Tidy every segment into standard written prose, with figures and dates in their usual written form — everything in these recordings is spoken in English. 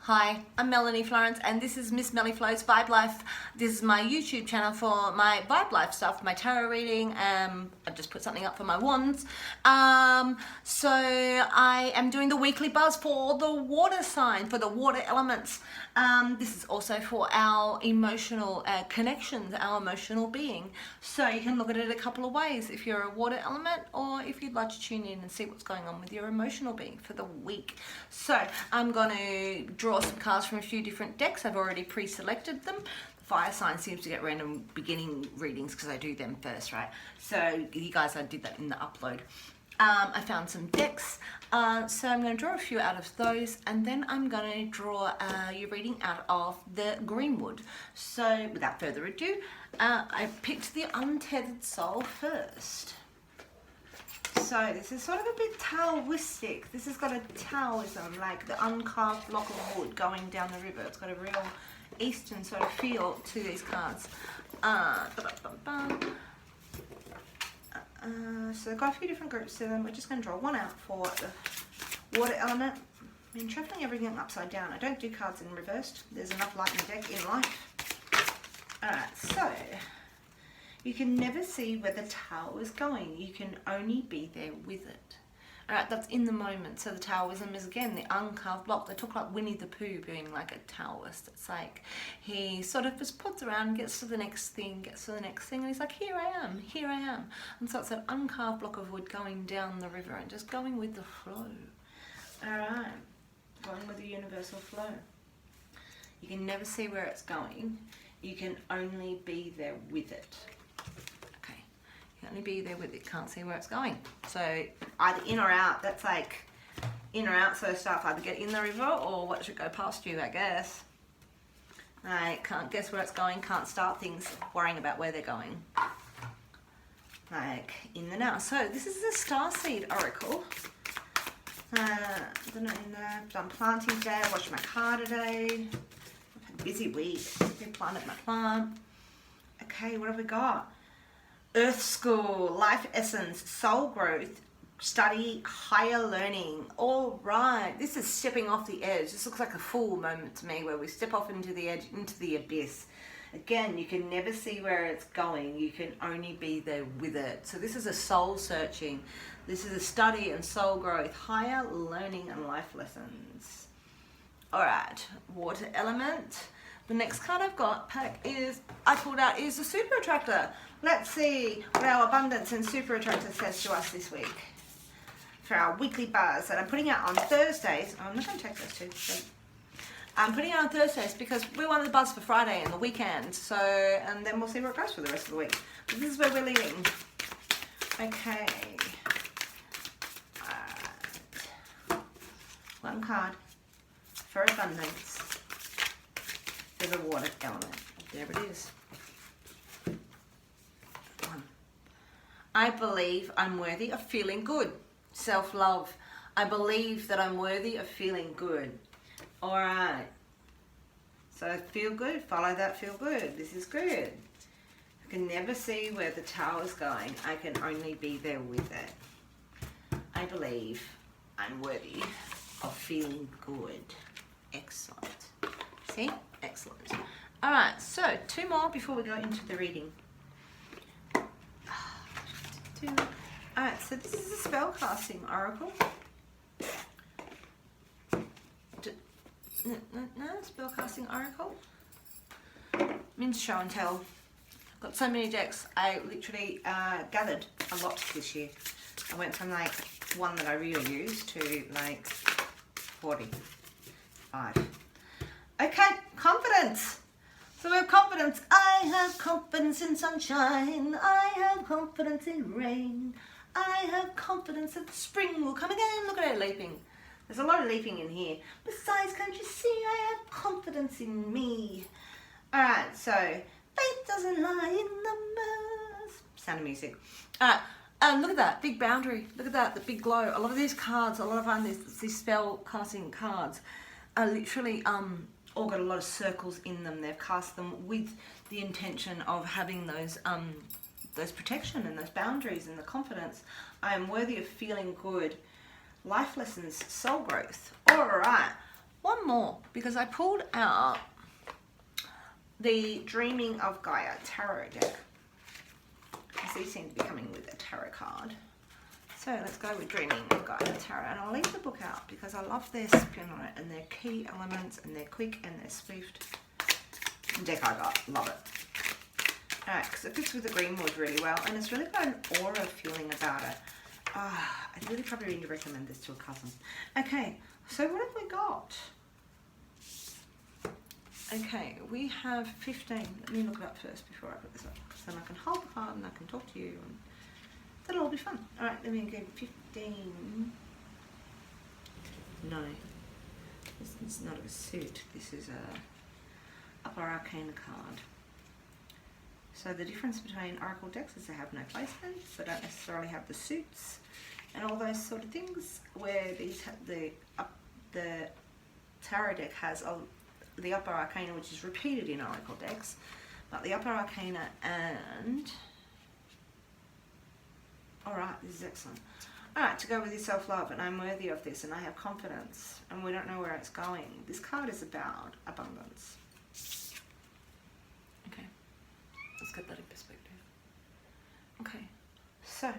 Hi, I'm Melanie Florence and this is Miss Melly Flows Vibe Life. This is my YouTube channel for my Vibe Life stuff, my tarot reading. I've just put something up for my wands. So I am doing the weekly buzz for the water sign, for the water elements. This is also for our emotional connections, our emotional being. So you can look at it a couple of ways if you're a water element or if you'd like to tune in and see what's going on with your emotional being for the week. So I'm going to draw some cards from a few different decks. I've already pre-selected them. The fire sign seems to get random beginning readings because I do them first, right? So you guys, I did that in the upload. I found some decks, so I'm going to draw a few out of those, and then I'm going to draw your reading out of the Greenwood. So without further ado, I picked the Untethered Soul first. So this is sort of a bit Taoistic. This has got a Taoism, like the uncarved block of wood going down the river. It's got a real Eastern sort of feel to these cards. So they've got a few different groups to them. We're just going to draw one out for the water element. I've been shuffling everything upside down. I don't do cards in reversed. There's enough light in the deck in life. Alright, so you can never see where the tower is going. You can only be there with it. Alright, that's in the moment. So the Taoism is, again, the uncarved block. They talk about Winnie the Pooh being like a Taoist. It's like he sort of just puts around, gets to the next thing, and he's like, here I am, here I am. And so it's that uncarved block of wood going down the river and just going with the flow. Alright, going with the universal flow. You can never see where it's going. You can only be there with it. You can only be there with it, can't see where it's going. So either in or out, that's like in or out sort of stuff. Either get in the river or what should go past you, I guess. I can't guess where it's going, can't start things worrying about where they're going. Like in the now. So this is the Starseed Oracle. Done planting today, I washed my car today. I've had a busy week, replanted my plant. Okay, what have we got? Earth School, Life Essence, Soul Growth, Study, Higher Learning. All right, this is stepping off the edge. This looks like a full moment to me where we step off into the edge, into the abyss. Again, you can never see where it's going. You can only be there with it. So this is a soul searching. This is a study and soul growth, higher learning and life lessons. All right, water element. The next card I've got I pulled out is the Super Attractor. Let's see what our abundance and Super Attractor says to us this week for our weekly buzz that I'm putting out on Thursdays. I'm not going to take those two. So I'm putting it on Thursdays because we wanted the buzz for Friday and the weekend. So, and then we'll see where it goes for the rest of the week. But this is where we're leaving. Okay. One card for abundance for the water element. There it is. I believe I'm worthy of feeling good. Self-love. I believe that I'm worthy of feeling good. All right. So feel good. Follow that feel good. This is good. I can never see where the tower's going. I can only be there with it. I believe I'm worthy of feeling good. Excellent. See? Excellent. All right. So 2 more before we go into the reading. Alright, so this is a spellcasting oracle. Spellcasting oracle. Means show and tell. I've got so many decks. I literally gathered a lot this year. I went from like one that I really use to like 45. Okay, confidence. So we have confidence. I have confidence in sunshine. I have confidence in rain. I have confidence that the spring will come again. Look at it leaping. There's a lot of leaping in here. Besides, can't you see I have confidence in me? Alright, so faith doesn't lie in numbers. Sound of music. Alright, look at that big boundary. Look at that, the big glow. A lot of these cards, these spell casting cards are literally all got a lot of circles in them. They've cast them with the intention of having those protection and those boundaries and the confidence. I am worthy of feeling good. Life lessons, soul growth. All right. one more, because I pulled out the Dreaming of Gaia tarot deck. Because these seem to be coming with a tarot card. So let's go with Dreaming of Gaia tarot. And I'll leave the book out because I love their spin on it and their key elements and their quick and their swift deck I got. Love it. Alright, because it fits with the greenwood really well. And it's really got an aura feeling about it. I'd really probably need to recommend this to a cousin. Okay, so what have we got? Okay, we have 15. Let me look it up first before I put this up, because then I can hold the card and I can talk to you, and that'll all be fun. All right, let me go 15. No, this is not a suit. This is a Upper Arcana card. So the difference between Oracle decks is they have no placements, they don't necessarily have the suits and all those sort of things, where the Tarot deck has the Upper Arcana, which is repeated in Oracle decks, but the Upper Arcana and... Alright, this is excellent. Alright, to go with your self-love, and I'm worthy of this, and I have confidence, and we don't know where it's going. This card is about abundance. Okay, let's get that in perspective. Okay, so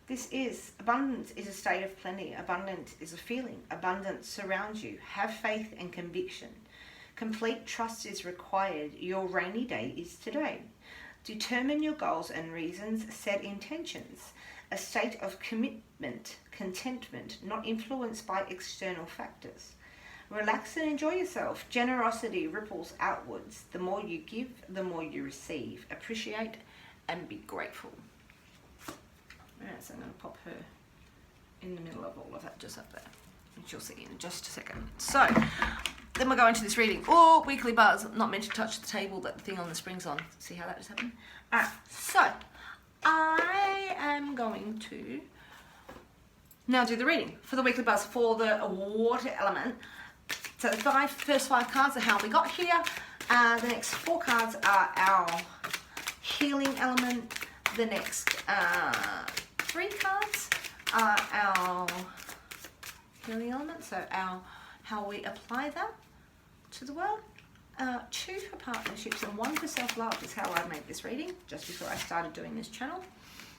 this is, abundance is a state of plenty. Abundance is a feeling. Abundance surrounds you. Have faith and conviction. Complete trust is required. Your rainy day is today. Determine your goals and reasons. Set intentions. A state of commitment, contentment, not influenced by external factors. Relax and enjoy yourself. Generosity ripples outwards. The more you give, the more you receive. Appreciate and be grateful. Alright, so I'm going to pop her in the middle of all of that, just up there, which you'll see in just a second. So, then we'll go into this reading. Oh, weekly buzz, not meant to touch the table that the thing on the spring's on. See how that just happened? Alright, so, I am going to now do the reading for the weekly buzz for the water element. So the first five cards are how we got here. The next four cards are our healing element. The next three cards are our healing element, so how we apply that to the world. Two for partnerships and one for self-love is how I made this reading just before I started doing this channel.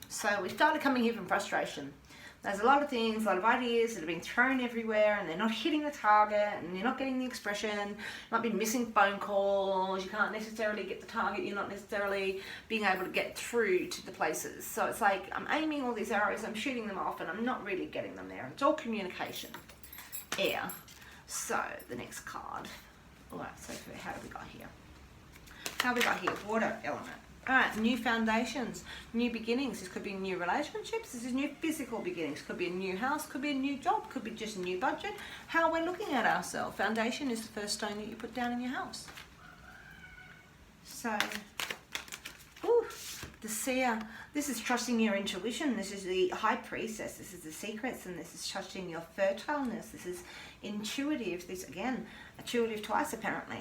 So we started coming here from frustration. There's a lot of things, a lot of ideas that have been thrown everywhere, and they're not hitting the target, and you're not getting the expression. You might be missing phone calls, you can't necessarily get the target, you're not necessarily being able to get through to the places. So it's like I'm aiming all these arrows, I'm shooting them off, and I'm not really getting them there. It's all communication. Air. So the next card. Alright, so how do we got here? How have we got here? Water element. Alright, new foundations, new beginnings. This could be new relationships, this is new physical beginnings. Could be a new house, could be a new job, could be just a new budget. How we're looking at ourselves. Foundation is the first stone that you put down in your house. So, the seer. This is trusting your intuition. This is the high priestess. This is the secrets, and this is trusting your fertileness. This is intuitive. This, again, intuitive twice apparently.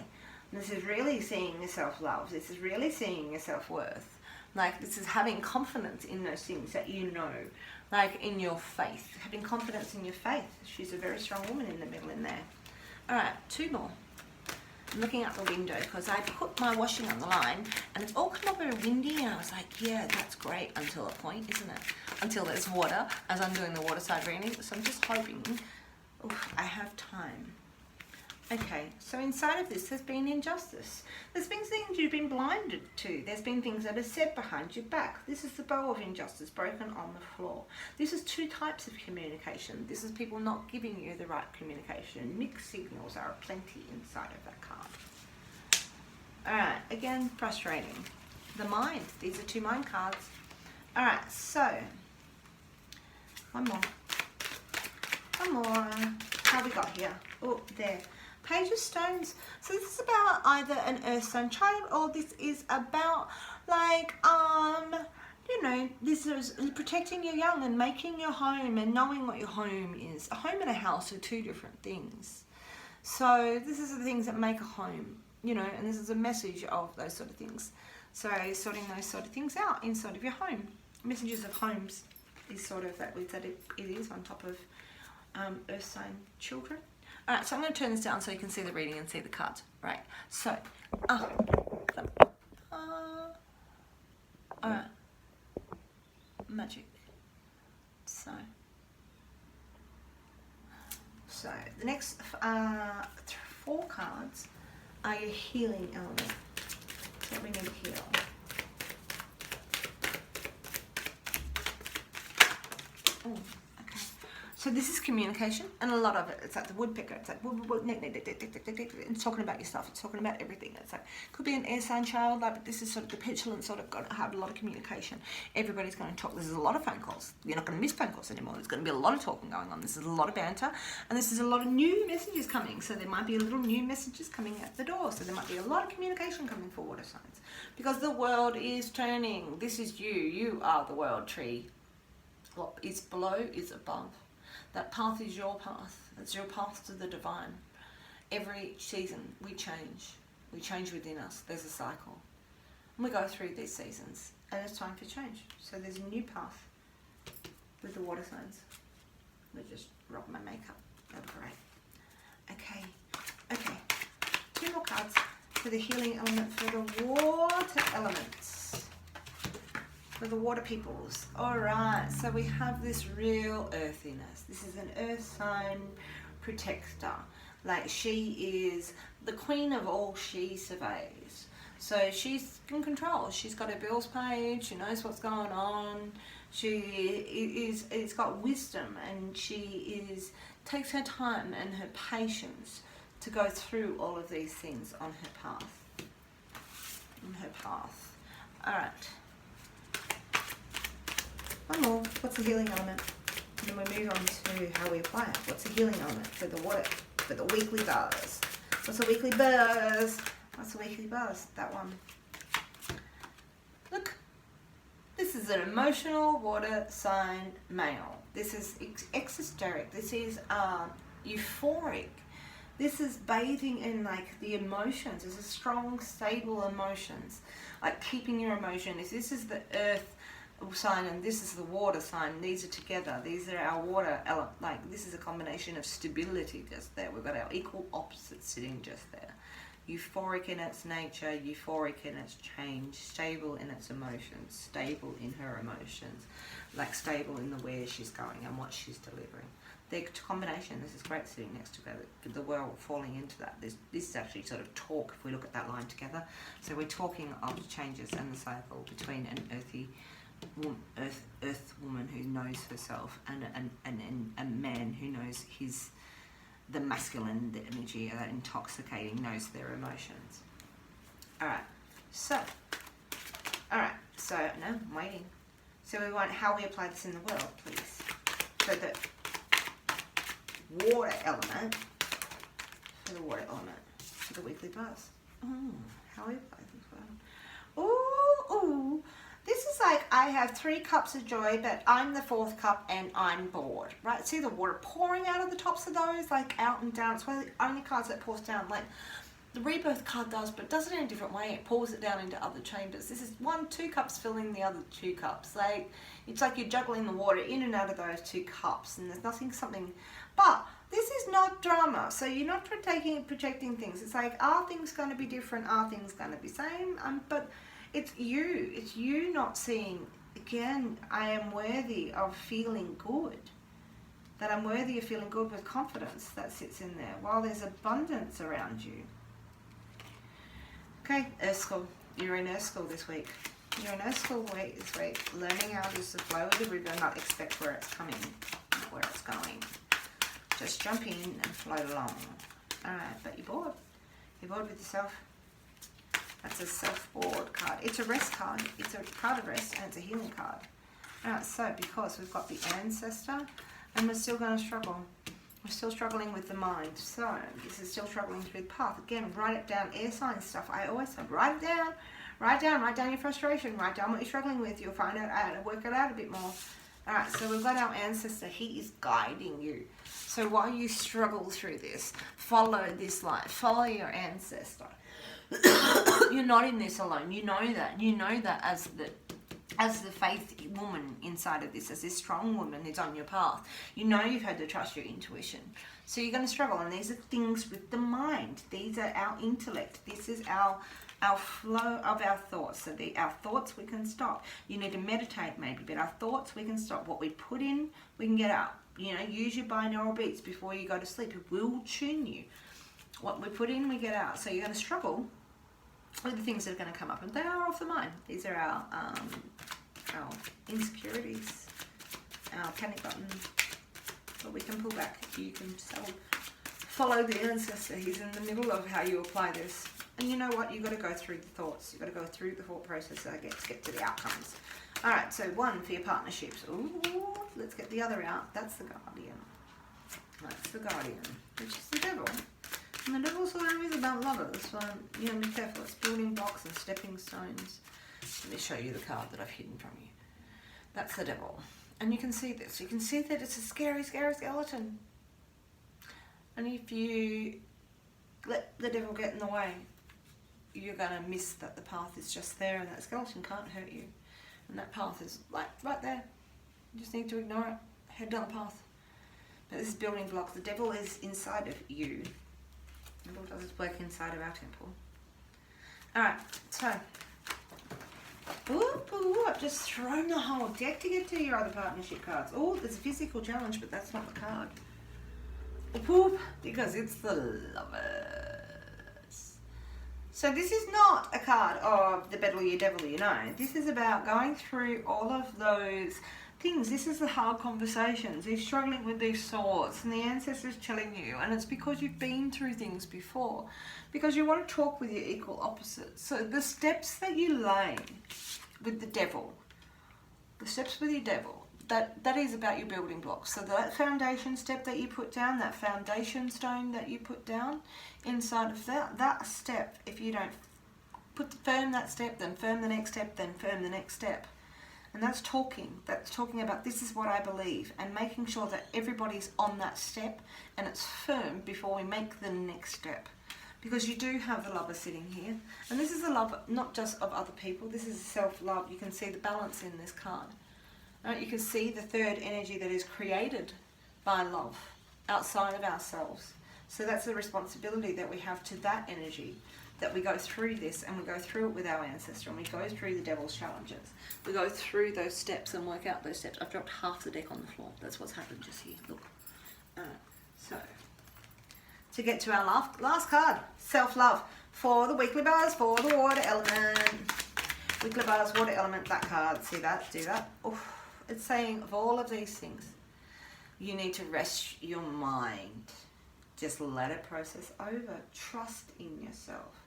This is really seeing your self-love. This is really seeing your self-worth. Like, this is having confidence in those things that you know. Like, in your faith. Having confidence in your faith. She's a very strong woman in the middle in there. Alright, two more. I'm looking out the window because I put my washing on the line and it's all come up very windy, and I was like, yeah, that's great until a point, isn't it? Until there's water, as I'm doing the water side reading. So I'm just hoping I have time. Okay, so inside of this, there's been injustice. There's been things you've been blinded to. There's been things that are said behind your back. This is the bow of injustice broken on the floor. This is two types of communication. This is people not giving you the right communication. Mixed signals are plenty inside of that card. Alright, again, frustrating. The mind. These are two mind cards. Alright, so, one more. How we got here? Oh, there. Page of Stones. So this is about either an earth sign child, or this is about like you know, this is protecting your young and making your home and knowing what your home is. A home and a house are two different things. So this is the things that make a home, you know, and this is a message of those sort of things. So sorting those sort of things out inside of your home. Messages of homes is sort of that it is on top of earth sign children. All right, so I'm going to turn this down so you can see the reading and see the cards. Right, so, all right, magic. So the next 4 cards are your healing element. So we need to heal. Oh, okay. So this is communication, and a lot of it, it's like the woodpecker. It's like it's talking about your stuff. It's talking about everything. It's like could be an air sign child, like, but this is sort of the petulant sort of going to have a lot of communication. Everybody's going to talk. This is a lot of phone calls. You're not going to miss phone calls anymore. There's going to be a lot of talking going on. This is a lot of banter, and this is a lot of new messages coming. So there might be a little new messages coming at the door. So there might be a lot of communication coming for water signs, because the world is turning. This is you. You are the world tree. What is below is above. That path is your path. It's your path to the divine. Every season we change. We change within us. There's a cycle. And we go through these seasons. And it's time for change. So there's a new path with the water signs. Let me just rock my makeup. That's great. Okay. Okay. 2 more cards for the healing element, for the water elements. For the water peoples. Alright, so we have this real earthiness. This is an earth sign protector. Like, she is the queen of all she surveys. So she's in control. She's got her bills paid. She knows what's going on. It's got wisdom, and takes her time and her patience to go through all of these things on her path. Alright. One more. What's the healing element? And then we move on to how we apply it. What's the healing element for the water, for the weekly buzz? What's the weekly buzz? What's the weekly buzz? That one. Look. This is an emotional water sign male. This is exhysteric. This is euphoric. This is bathing in like the emotions. This is strong, stable emotions. Like keeping your emotion. If this is the earth sign and this is the water sign, these are together. These are our water element. Like this is a combination of stability just there. We've got our equal opposites sitting just there. Euphoric in its nature, euphoric in its change, stable in its emotions, stable in her emotions, like stable in the where she's going and what she's delivering. The combination, this is great sitting next to the world falling into that. This is actually sort of talk if we look at that line together. So we're talking of the changes and the cycle between an earthy earth woman who knows herself and a man who knows the masculine, the energy, that intoxicating, knows their emotions. Alright, so now I'm waiting. So we want how we apply this in the world, please. So the water element, for the water element, for the weekly buzz. How we apply this world. Ooh. This is like, I have 3 cups of joy, but I'm the 4th cup and I'm bored, right? See the water pouring out of the tops of those, like out and down. It's one of the only cards that pours down, like the rebirth card does, but does it in a different way. It pours it down into other chambers. This is 2 cups filling the other 2 cups. Like, it's like you're juggling the water in and out of those 2 cups, and there's something, but this is not drama. So you're not projecting things. It's like, are things going to be different? Are things going to be same? But it's you not seeing, again, I am worthy of feeling good. That I'm worthy of feeling good with confidence that sits in there while there's abundance around you. Okay, Earth School. You're in Earth School this week. You're in Earth School this week. Learning how just to flow with the river, not expect where it's coming, not where it's going. Just jump in and float along. Alright, but you're bored. You're bored with yourself. That's a self-board card. It's a rest card. It's a card of rest and it's a healing card. Alright, so because we've got the ancestor and we're still going to struggle. We're still struggling with the mind. So this is still struggling through the path. Again, write it down. Air sign stuff. I always say write it down. Write down your frustration. Write down what you're struggling with. You'll find out how to work it out a bit more. Alright, so we've got our ancestor. He is guiding you. So while you struggle through this, follow this light. Follow your ancestor. You're not in this alone. You know that. You know that as as the faith woman inside of this, as this strong woman who's on your path, you know you've had to trust your intuition. So you're going to struggle, and these are things with the mind. These are our intellect. This is our flow of our thoughts. So our thoughts we can stop. You need to meditate maybe, but our thoughts we can stop. What we put in, we can get out. You know, use your binaural beats before you go to sleep. It will tune you. What we put in, we get out. So you're going to struggle with the things that are going to come up, and they are off the mind. These are our insecurities, our panic button. But we can pull back. You can follow the ancestor. He's in the middle of how you apply this. And you know what? You've got to go through the thoughts. You've got to go through the thought process to get to the outcomes. All right, so one for your partnerships. Ooh, let's get the other out. That's the guardian. That's the guardian, which is the devil. And the devil sort of is about lovers. So, you know, be careful. It's building blocks and stepping stones. Let me show you the card that I've hidden from you. That's the devil. And you can see this. You can see that it's a scary, scary skeleton. And if you let the devil get in the way, you're going to miss that the path is just there, and that skeleton can't hurt you. And that path is like right there. You just need to ignore it. Head down the path. But this is building blocks. The devil is inside of you. The devil does its work inside of our temple. Alright, so I've just thrown the whole deck to get to your other partnership cards. Oh, there's a physical challenge, but that's not the card. Because it's the lovers. So this is not a card of the Betel You Devil You Know. This is about going through all of those things. This is the hard conversations. You're struggling with these thoughts, and the ancestors telling you, and it's because you've been through things before. Because you want to talk with your equal opposites. So the steps that you lay with the devil, the steps with your devil, that is about your building blocks. So that foundation step that you put down, that foundation stone that you put down, inside of that step, if you don't firm that step, then firm the next step, then firm the next step. And that's talking about this is what I believe, and making sure that everybody's on that step and it's firm before we make the next step. Because you do have the lover sitting here, and this is a love not just of other people, this is self-love. You can see the balance in this card. Right? You can see the third energy that is created by love outside of ourselves. So that's the responsibility that we have to that energy, that we go through this, and we go through it with our ancestor, and we go through the devil's challenges. We go through those steps and work out those steps. I've dropped half the deck on the floor. That's what's happened just here. Look. So, to get to our last card, self-love, for the weekly buzz, for the water element. Weekly buzz, water element, that card. See that? Do that? Oof. It's saying of all of these things, you need to rest your mind. Just let it process over. Trust in yourself.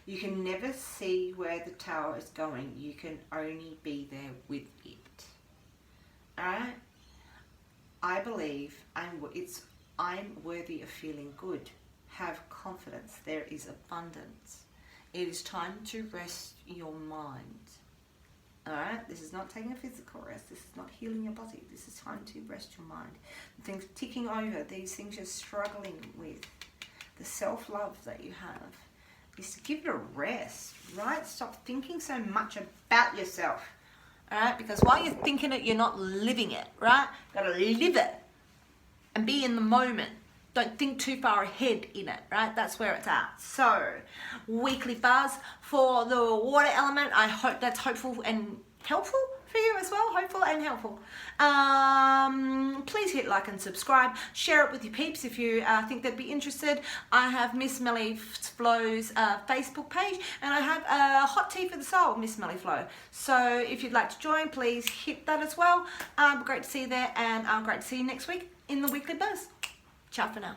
You can never see where the tower is going. You can only be there with it. Alright? I believe I'm worthy of feeling good. Have confidence. There is abundance. It is time to rest your mind. Alright? This is not taking a physical rest. This is not healing your body. This is time to rest your mind. Things ticking over, these things you're struggling with, the self-love that you have, is to give it a rest, right? Stop thinking so much about yourself. Alright? Because while you're thinking it, you're not living it, right? Gotta live it and be in the moment. Don't think too far ahead in it, right? That's where it's at. So, weekly buzz for the water element. I hope that's hopeful and helpful for you as well. Hopeful and helpful. Please hit like and subscribe. Share it with your peeps if you think they'd be interested. I have Miss Melly Flow's Facebook page, and I have a hot tea for the soul, Miss Melly Flow. So if you'd like to join, please hit that as well. Great to see you there, and great to see you next week in the weekly buzz. Ciao for now.